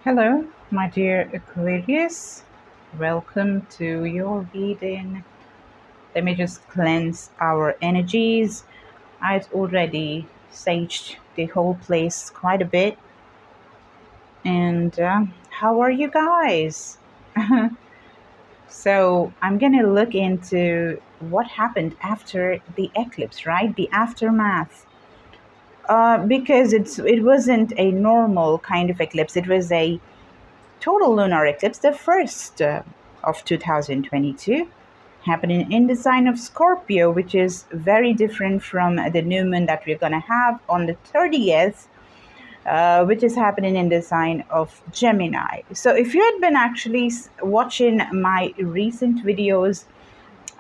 Hello, my dear Aquarius. Welcome to your reading. Let me just cleanse our energies. I've already saged the whole place quite a bit. And how are you guys? So, I'm going to look into what happened after the eclipse, right? The aftermath. Because it wasn't a normal kind of eclipse, it was a total lunar eclipse, the first of 2022, happening in the sign of Scorpio, which is very different from the new moon that we're going to have on the 30th, which is happening in the sign of Gemini. So, if you had been actually watching my recent videos,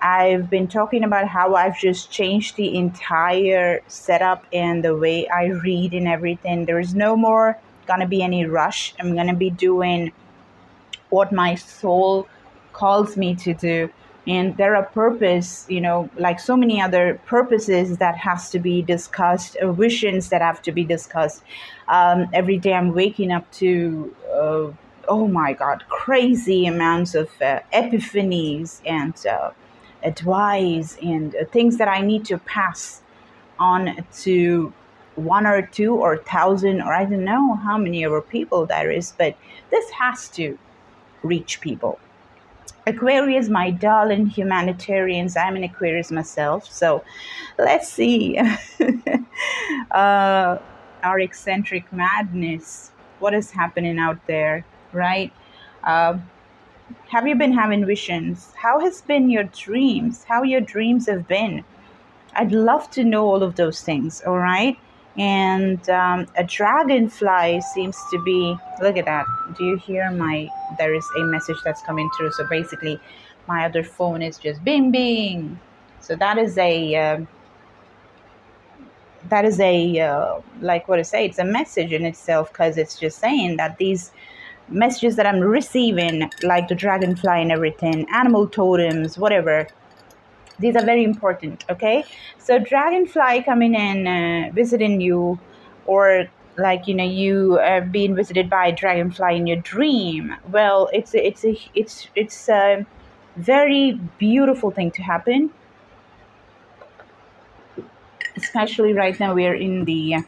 I've been talking about how I've just changed the entire setup and the way I read and everything. There's no more gonna be any rush. I'm gonna be doing what my soul calls me to do, and there are purpose, like so many other purposes that has to be discussed, visions that have to be discussed. Every day I'm waking up to oh my god, crazy amounts of epiphanies and advice and things that I need to pass on to one or two or thousand, or I don't know how many other people there is, but this has to reach people. Aquarius, my darling humanitarians, I'm an Aquarius myself, so let's see. Our eccentric madness, what is happening out there, right? Uh, have you been having visions? How has been your dreams? How your dreams have been? I'd love to know all of those things, all right? And a dragonfly seems to be, look at that. Do you hear there is a message that's coming through. So basically, my other phone is just bing, bing. So that is a like what I say, it's a message in itself, because it's just saying that these messages that I'm receiving, like the dragonfly and everything, animal totems, whatever, these are very important. Okay, so dragonfly coming in, visiting you, or like you being visited by a dragonfly in your dream. Well, it's a very beautiful thing to happen, especially right now we're in the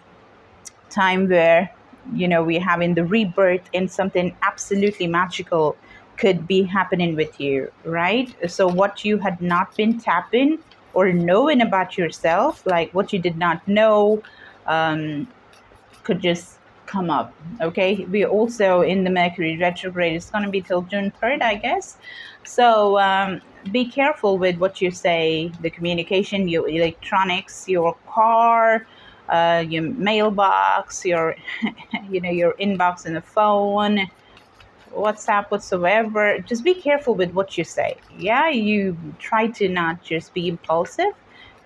time where we're having the rebirth, and something absolutely magical could be happening with you, right? So what you had not been tapping or knowing about yourself, like what you did not know, um, could just come up. Okay, we also in the Mercury retrograde. It's going to be till June 3rd, I guess. So be careful with what you say, the communication, your electronics, your car, your mailbox, your your inbox in the phone, WhatsApp, whatsoever. Just be careful with what you say. Yeah, you try to not just be impulsive,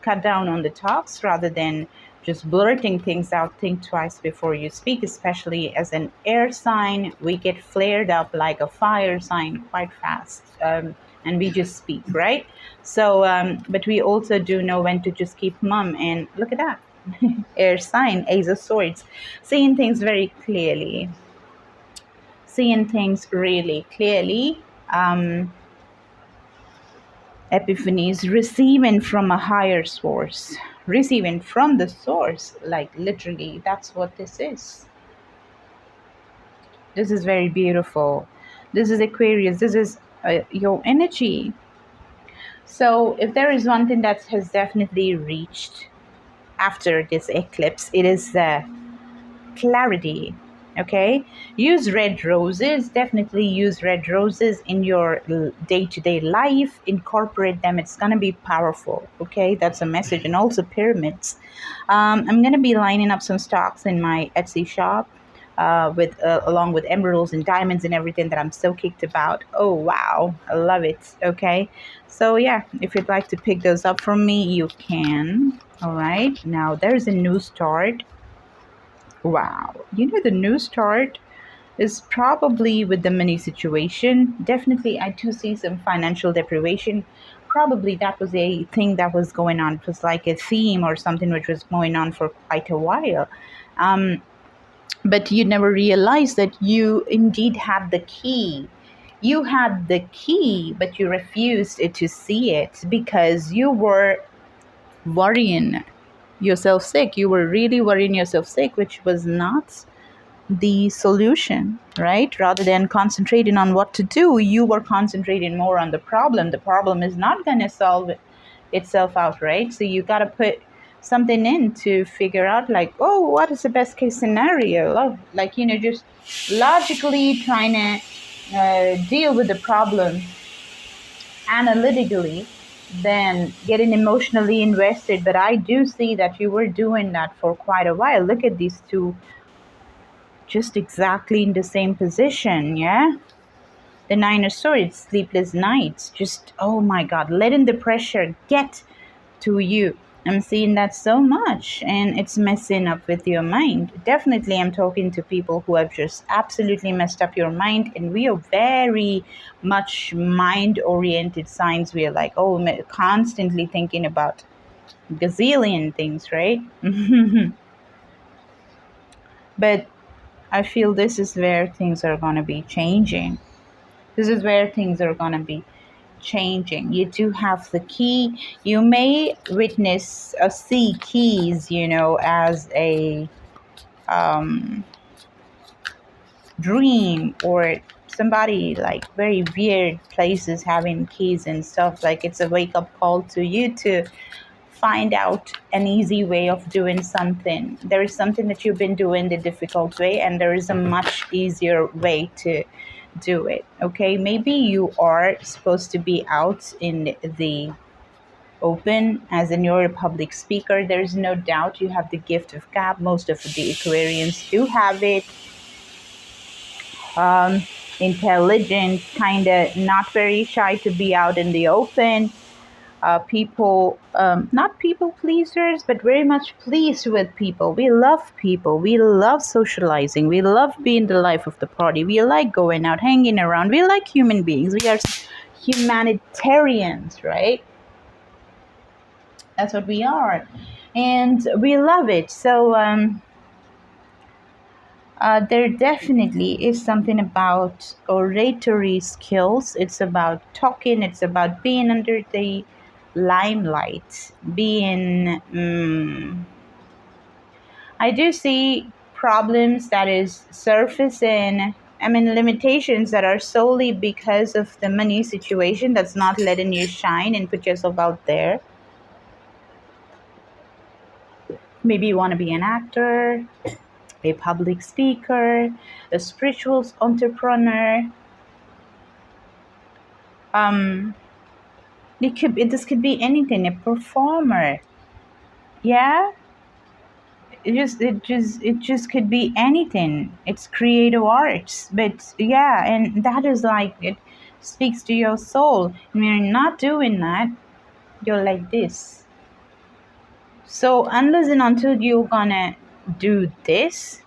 cut down on the talks rather than just blurting things out. Think twice before you speak, especially as an air sign. We get flared up like a fire sign quite fast. And we just speak, right? So, but we also do know when to just keep mum. And look at that. Air sign, Ace of Swords, seeing things very clearly, seeing things really clearly. Epiphanies, receiving from a higher source, receiving from the source, like literally, that's what this is. This is very beautiful. This is Aquarius. This is your energy. So, if there is one thing that has definitely reached after this eclipse, it is clarity. Okay, use red roses. Definitely use red roses in your day-to-day life. Incorporate them. It's gonna be powerful. Okay, that's a message. And also pyramids. I'm gonna be lining up some stocks in my Etsy shop, with along with emeralds and diamonds and everything that I'm so kicked about. Oh wow, I love it. Okay, so yeah, if you'd like to pick those up from me, you can. All right, now there's a new start. Wow. The new start is probably with the money situation. Definitely, I do see some financial deprivation. Probably that was a thing that was going on. It was like a theme or something which was going on for quite a while. Um, but you never realized that you indeed had the key. You had the key, but you refused to see it because you were worrying yourself sick. You were really worrying yourself sick, which was not the solution, right? Rather than concentrating on what to do, you were concentrating more on the problem. The problem is not going to solve itself out, right? So you got to put something in to figure out, like, oh, what is the best case scenario? Like, just logically trying to deal with the problem analytically, than getting emotionally invested. But I do see that you were doing that for quite a while. Look at these two just exactly in the same position, yeah? The Nine of Swords, sleepless nights, just, oh my God, letting the pressure get to you. I'm seeing that so much, and it's messing up with your mind. Definitely, I'm talking to people who have just absolutely messed up your mind, and we are very much mind-oriented signs. We are like, oh, constantly thinking about gazillion things, right? But I feel this is where things are going to be changing. This is where things are going to be changing. You do have the key. You may witness or see keys, as a dream, or somebody like very weird places having keys and stuff. Like it's a wake up call to you to find out an easy way of doing something. There is something that you've been doing the difficult way, and there is a much easier way to do it. Okay, maybe you are supposed to be out in the open, as in you're a public speaker. There's no doubt you have the gift of gab. Most of the Aquarians do have it. Intelligent, kind of not very shy to be out in the open. People, not people pleasers, but very much pleased with people. We love people. We love socializing. We love being the life of the party. We like going out, hanging around. We like human beings. We are humanitarians, right? That's what we are. And we love it. So there definitely is something about oratory skills. It's about talking. It's about being under the limelight. I do see problems that is surfacing. I mean, limitations that are solely because of the money situation that's not letting you shine and put yourself out there. Maybe you want to be an actor, a public speaker, a spiritual entrepreneur. This could be anything, a performer. Yeah? It just could be anything. It's creative arts. But yeah, and that is like, it speaks to your soul. When you're not doing that, you're like this. So unless and until you're gonna do this,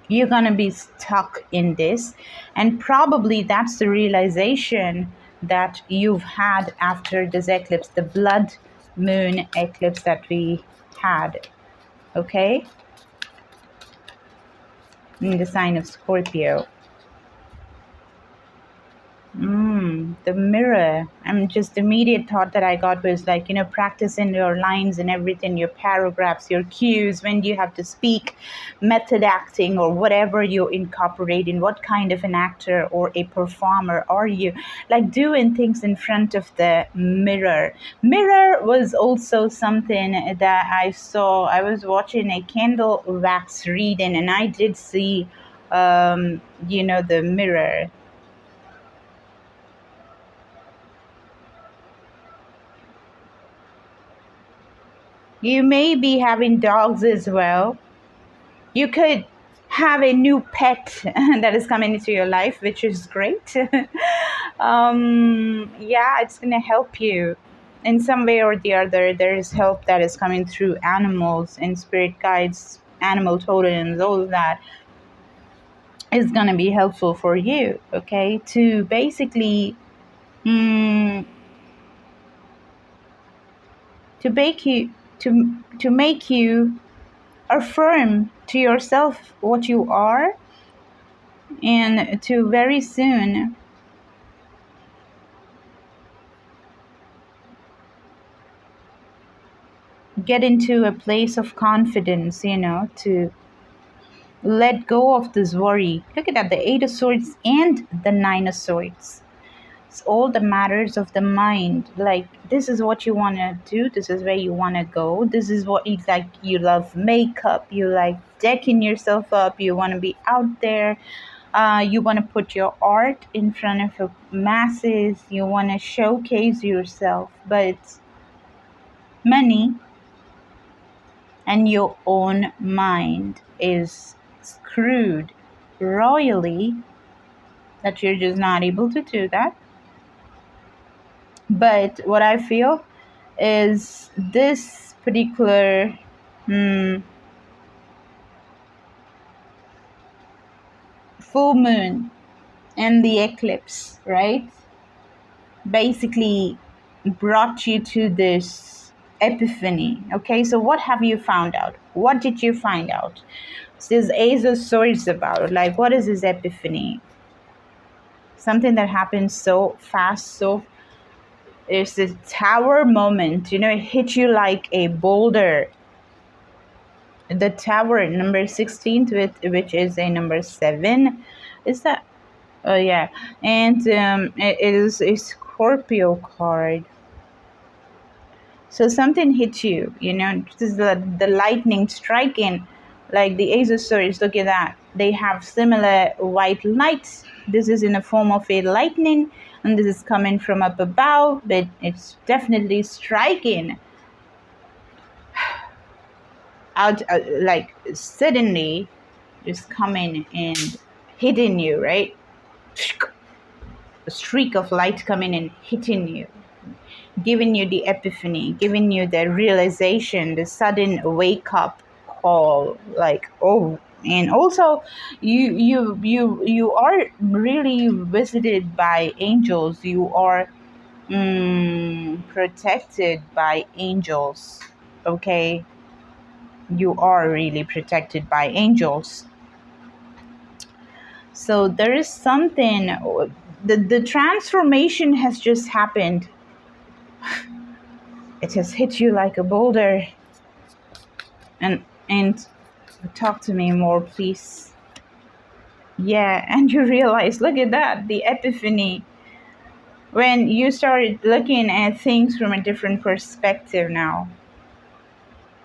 you're going to be stuck in this. And probably that's the realization that you've had after this eclipse, the blood moon eclipse that we had. Okay? In the sign of Scorpio. The mirror. The immediate thought that I got was like, practicing your lines and everything, your paragraphs, your cues, when you have to speak, method acting, or whatever you're incorporating. What kind of an actor or a performer are you? Like doing things in front of the mirror. Mirror was also something that I saw. I was watching a candle wax reading, and I did see, the mirror. You may be having dogs as well. You could have a new pet that is coming into your life, which is great. It's going to help you in some way or the other. There is help that is coming through animals and spirit guides, animal totems, all of that is going to be helpful for you, okay? To basically to make you affirm to yourself what you are, and to very soon get into a place of confidence, to let go of this worry. Look at that, the Eight of Swords and the Nine of Swords. It's all the matters of the mind. Like, this is what you want to do, this is where you want to go, this is what you like. You love makeup, you like decking yourself up, you want to be out there, you want to put your art in front of the masses, you want to showcase yourself. But money and your own mind is screwed royally, that you're just not able to do that. But what I feel is this particular full moon and the eclipse, right, basically brought you to this epiphany. Okay, so what have you found out? What did you find out? This Ace of Swords about, like, what is this epiphany? Something that happens so fast, so it's this tower moment, it hit you like a boulder. The tower, number 16, which is a number 7, is that? Oh yeah, and it is a Scorpio card. So something hit you, this is the lightning striking, like the Ace of Swords. Look at that. They have similar white lights. This is in the form of a lightning, and this is coming from up above, but it's definitely striking out, like suddenly just coming and hitting you, right? A streak of light coming and hitting you, giving you the epiphany, giving you the realization, the sudden wake up call, like, oh. And also you are really visited by angels. You are protected by angels. Okay, you are really protected by angels. So there is something, the transformation has just happened. It has hit you like a boulder. And talk to me more, please. Yeah, and you realize, look at that, the epiphany. When you started looking at things from a different perspective now.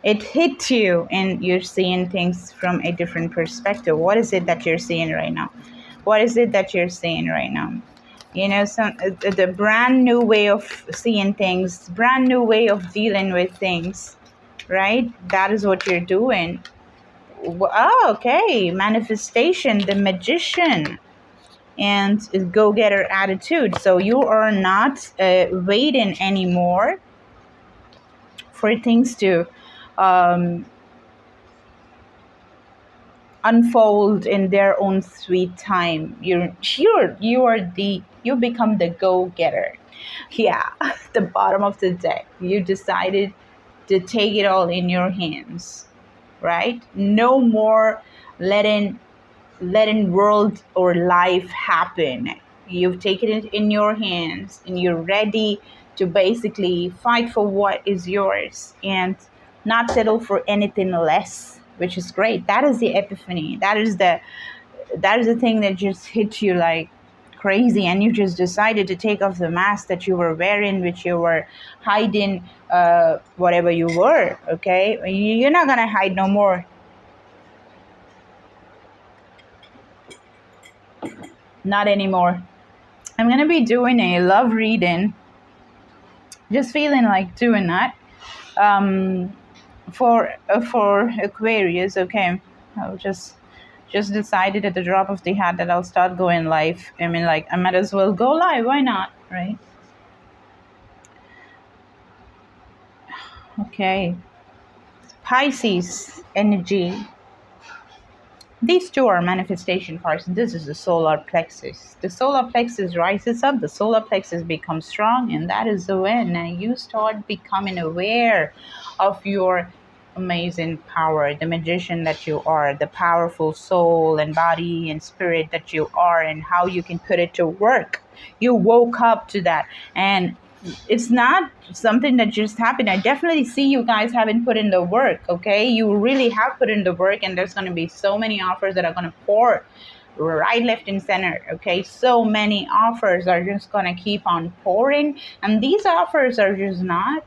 It hit you and you're seeing things from a different perspective. What is it that you're seeing right now? What is it that you're seeing right now? The brand new way of seeing things, brand new way of dealing with things, right? That is what you're doing. Oh, okay. Manifestation, the Magician, and go-getter attitude. So you are not waiting anymore for things to unfold in their own sweet time. You become the go-getter. Yeah, the bottom of the deck. You decided to take it all in your hands, right? No more letting world or life happen. You've taken it in your hands and you're ready to basically fight for what is yours and not settle for anything less, which is great. That is the epiphany. That is the thing that just hit you like crazy, and you just decided to take off the mask that you were wearing, which you were hiding, whatever you were. Okay, you're not gonna hide no more. Not anymore. I'm gonna be doing a love reading. Just feeling like doing that. For Aquarius. Okay, I'll just decided at the drop of the hat that I'll start going live. I mean, like, I might as well go live. Why not, right? Okay. Pisces energy. These two are manifestation cards. This is the solar plexus. The solar plexus rises up, the solar plexus becomes strong, and that is when you start becoming aware of your amazing power, the magician that you are, the powerful soul and body and spirit that you are, and how you can put it to work. You woke up to that. And it's not something that just happened. I definitely see you guys haven't put in the work, okay? You really have put in the work, and there's going to be so many offers that are going to pour right, left, and center, okay? So many offers are just going to keep on pouring, and these offers are just not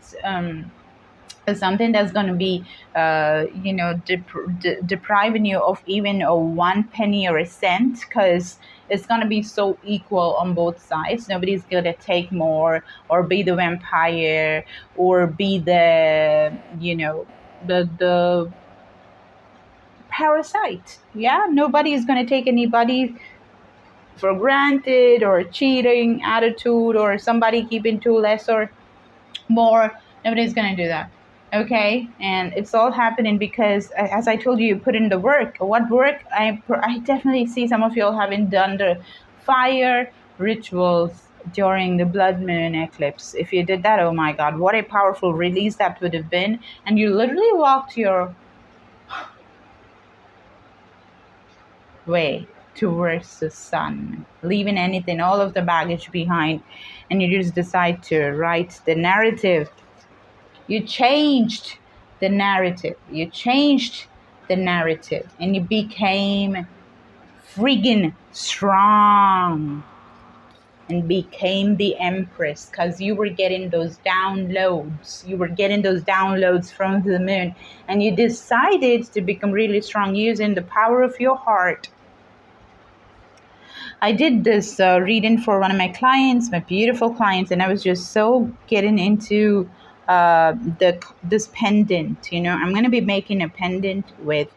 something that's going to be depriving you of even a 1 penny or a cent, because it's going to be so equal on both sides. Nobody's going to take more or be the vampire or be the the parasite. Yeah, nobody is going to take anybody for granted, or cheating attitude, or somebody keeping too less or more. Nobody's gonna do that, okay? And it's all happening because, as I told you, you put in the work. What work? I definitely see some of you all having done the fire rituals during the blood moon eclipse. If you did that, oh my god, what a powerful release that would have been. And you literally walked your way towards the sun, leaving anything, all of the baggage behind, and you just decide to write the narrative. You changed the narrative. You changed the narrative, and you became friggin' strong and became the empress, because you were getting those downloads. You were getting those downloads from the moon, and you decided to become really strong using the power of your heart. I did this reading for one of my clients, my beautiful clients, and I was just so getting into this pendant. I'm going to be making a pendant with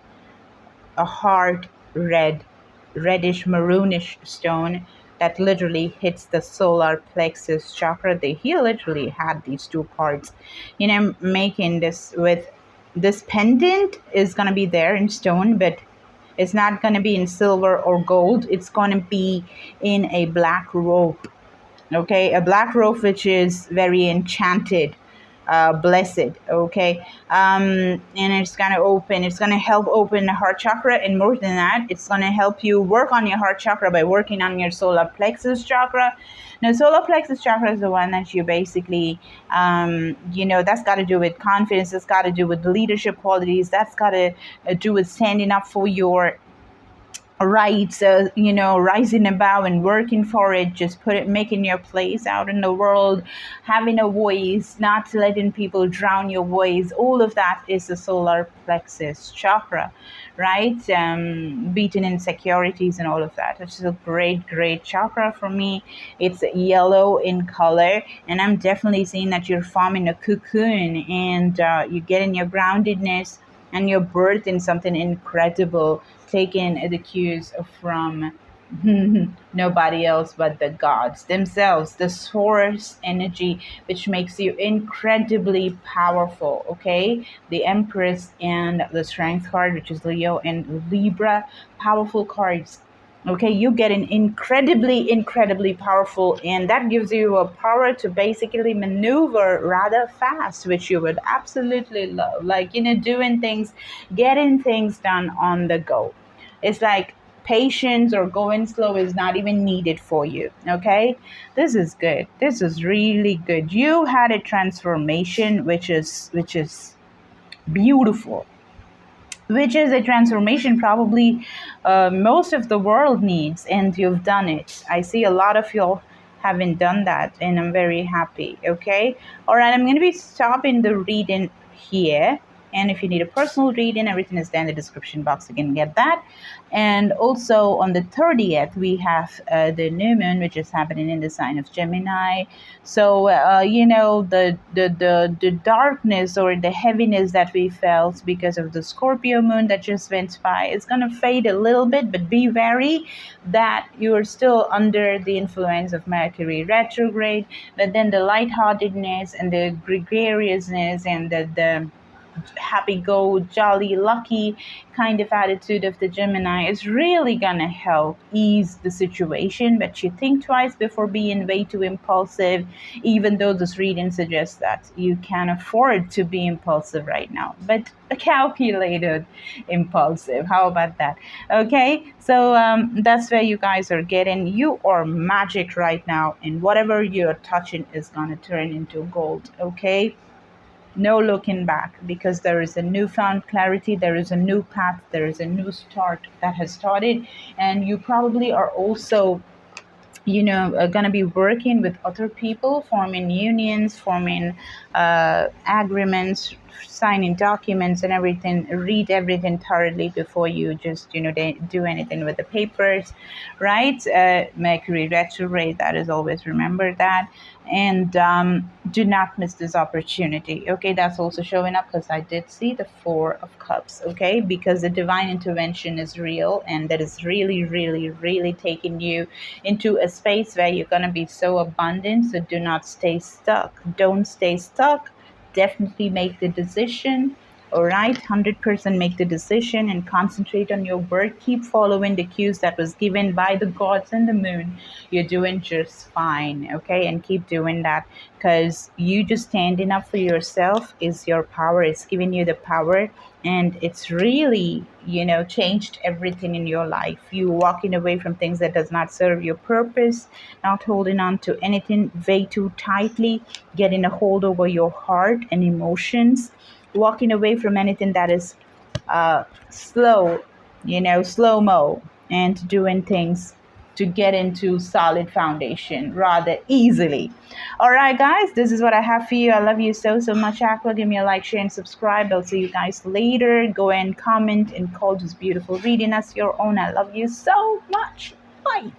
a hard reddish maroonish stone that literally hits the solar plexus chakra. He literally had these two parts. Making this with this pendant is going to be there in stone, but it's not going to be in silver or gold. It's going to be in a black rope. Okay, a black rope which is very enchanted, blessed. Okay, and it's going to open. It's going to help open the heart chakra, and more than that, it's going to help you work on your heart chakra by working on your solar plexus chakra. Now, solar plexus chakra is the one that you basically, that's got to do with confidence. That's got to do with leadership qualities. That's got to do with standing up for your rights, rising above and working for it, just making your place out in the world, having a voice, not letting people drown your voice. All of that is the solar plexus chakra, right? Beating insecurities and all of that. It's a great chakra for me. It's yellow in color, and I'm definitely seeing that you're forming a cocoon, and you're getting your groundedness and your birth in something incredible, taking the cues from nobody else but the gods themselves, the source energy, which makes you incredibly powerful, okay? The Empress and the Strength card, which is Leo and Libra, powerful cards. Okay, you get an incredibly powerful, and that gives you a power to basically maneuver rather fast, which you would absolutely love. Like, doing things, getting things done on the go. It's like patience or going slow is not even needed for you. Okay, this is good. This is really good. You had a transformation, which is beautiful, which is a transformation probably most of the world needs, and you've done it. I see a lot of you haven't done that, and I'm very happy. Okay, all right, I'm going to be stopping the reading here. And if you need a personal reading, everything is there in the description box. You can get that. And also on the 30th, we have the new moon, which is happening in the sign of Gemini. So, the darkness or the heaviness that we felt because of the Scorpio moon that just went by, it's going to fade a little bit, but be wary that you are still under the influence of Mercury retrograde. But then the lightheartedness and the gregariousness and the happy go jolly lucky kind of attitude of the Gemini is really gonna help ease the situation, but you think twice before being way too impulsive, even though this reading suggests that you can afford to be impulsive right now, but a calculated impulsive. How about that? Okay, so that's where you guys are getting. You are magic right now, and whatever you're touching is gonna turn into gold. Okay, no looking back, because there is a newfound clarity, there is a new path, there is a new start that has started, and you probably are also going to be working with other people, forming unions, forming agreements, signing documents and everything. Read everything thoroughly before you just do anything with the papers, right? Mercury retrograde, that is, always remember that. And do not miss this opportunity. Okay, that's also showing up because I did see the Four of Cups. Okay, because the divine intervention is real, and that is really, really, really taking you into a space where you're going to be so abundant. So do not stay stuck. Don't stay stuck. Definitely make the decision. All right, 100% make the decision and concentrate on your work. Keep following the cues that was given by the gods and the moon. You're doing just fine, okay? And keep doing that, because you just standing up for yourself is your power. It's giving you the power, and it's really, changed everything in your life. You walking away from things that does not serve your purpose, not holding on to anything way too tightly, getting a hold over your heart and emotions, walking away from anything that is slow, slow mo, and doing things to get into solid foundation rather easily. All right, guys, this is what I have for you. I love you so, so much, Aqua. Give me a like, share, and subscribe. I'll see you guys later. Go and comment and call this beautiful reading as your own. I love you so much. Bye.